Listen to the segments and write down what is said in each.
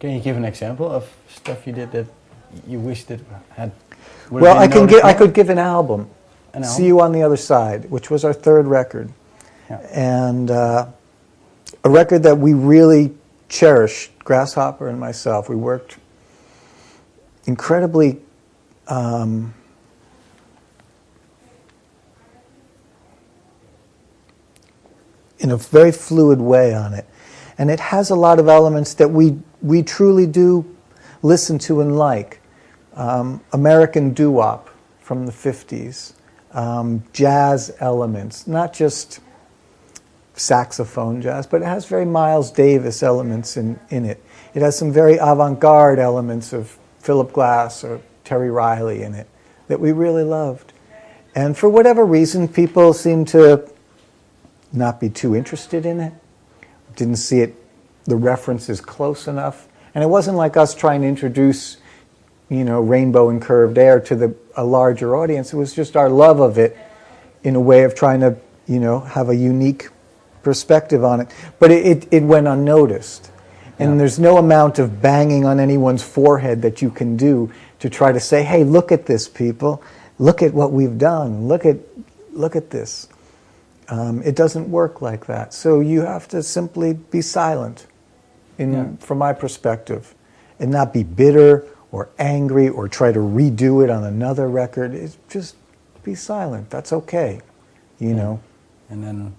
Can you give an example of stuff you did that you wished it had? Well, I could give an album. See You on the Other Side, which was our third record, and a record that we really cherished. Grasshopper and myself, we worked incredibly. In a very fluid way on it. And it has a lot of elements that we truly do listen to and like. American doo-wop from the 50s, jazz elements, not just saxophone jazz, but it has very Miles Davis elements in it. It has some very avant-garde elements of Philip Glass or Terry Riley in it that we really loved. And for whatever reason, people seem to not be too interested in it, didn't see it, the references close enough. And it wasn't like us trying to introduce, Rainbow and Curved Air to a larger audience. It was just our love of it in a way of trying to, have a unique perspective on it. But it went unnoticed. And there's no amount of banging on anyone's forehead that you can do to try to say, hey, look at this, people. Look at what we've done. Look at this. It doesn't work like that. So you have to simply be silent, from my perspective, and not be bitter or angry or try to redo it on another record. It's just be silent. That's okay, And then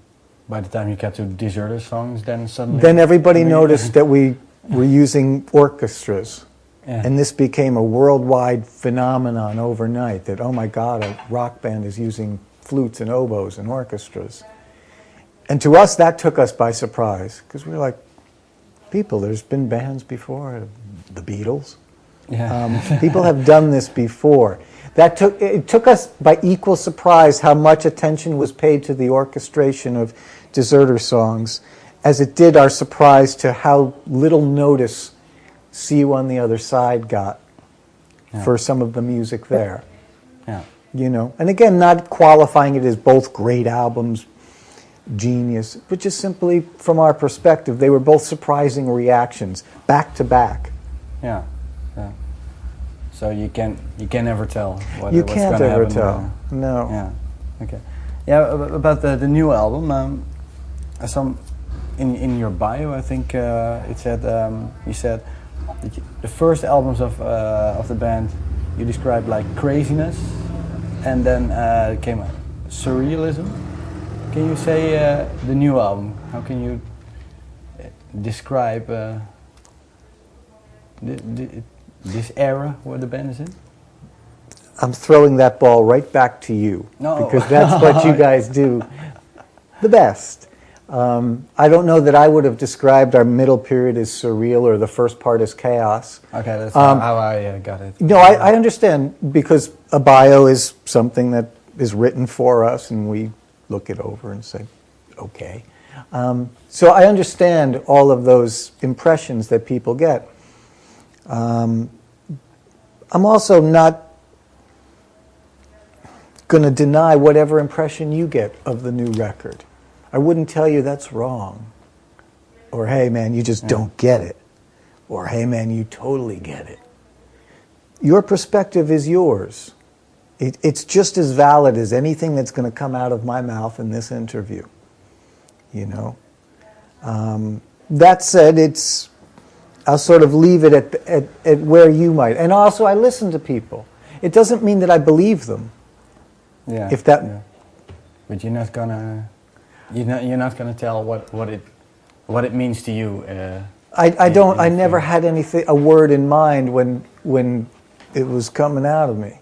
by the time you get to Deserter songs, then suddenly... Then everybody noticed that we were using orchestras. Yeah. And this became a worldwide phenomenon overnight, that, oh my God, a rock band is using flutes and oboes and orchestras. And to us, that took us by surprise, because we were like, people, there's been bands before, the Beatles. Yeah. People have done this before. It took us by equal surprise how much attention was paid to the orchestration of Deserter songs, as it did our surprise to how little notice See You on the Other Side got for some of the music there. Yeah. And again, not qualifying it as both great albums, genius, but just simply from our perspective, they were both surprising reactions, back to back. Yeah. So you can never tell what's you going to can't happen. ever tell. No. Yeah. Okay. Yeah. About the new album, some in your bio, I think it said you said that the first albums of the band you described like craziness, and then came surrealism. Can you say the new album? How can you describe this era where the band is in? I'm throwing that ball right back to you, because that's what you guys do the best. I don't know that I would have described our middle period as surreal or the first part as chaos. Okay, that's how I got it. No, I understand, because a bio is something that is written for us and we look it over and say, okay. So I understand all of those impressions that people get. I'm also not going to deny whatever impression you get of the new record. I wouldn't tell you that's wrong. Or, hey, man, you just don't get it. Or, hey, man, you totally get it. Your perspective is yours. It's just as valid as anything that's going to come out of my mouth in this interview. That said, I'll sort of leave it at where you might. And also, I listen to people. It doesn't mean that I believe them. Yeah. If that. Yeah. But you're not gonna tell what it means to you. I never had a word in mind when it was coming out of me.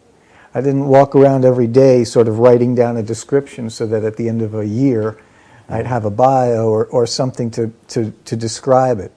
I didn't walk around every day sort of writing down a description so that at the end of a year I'd have a bio or something to describe it.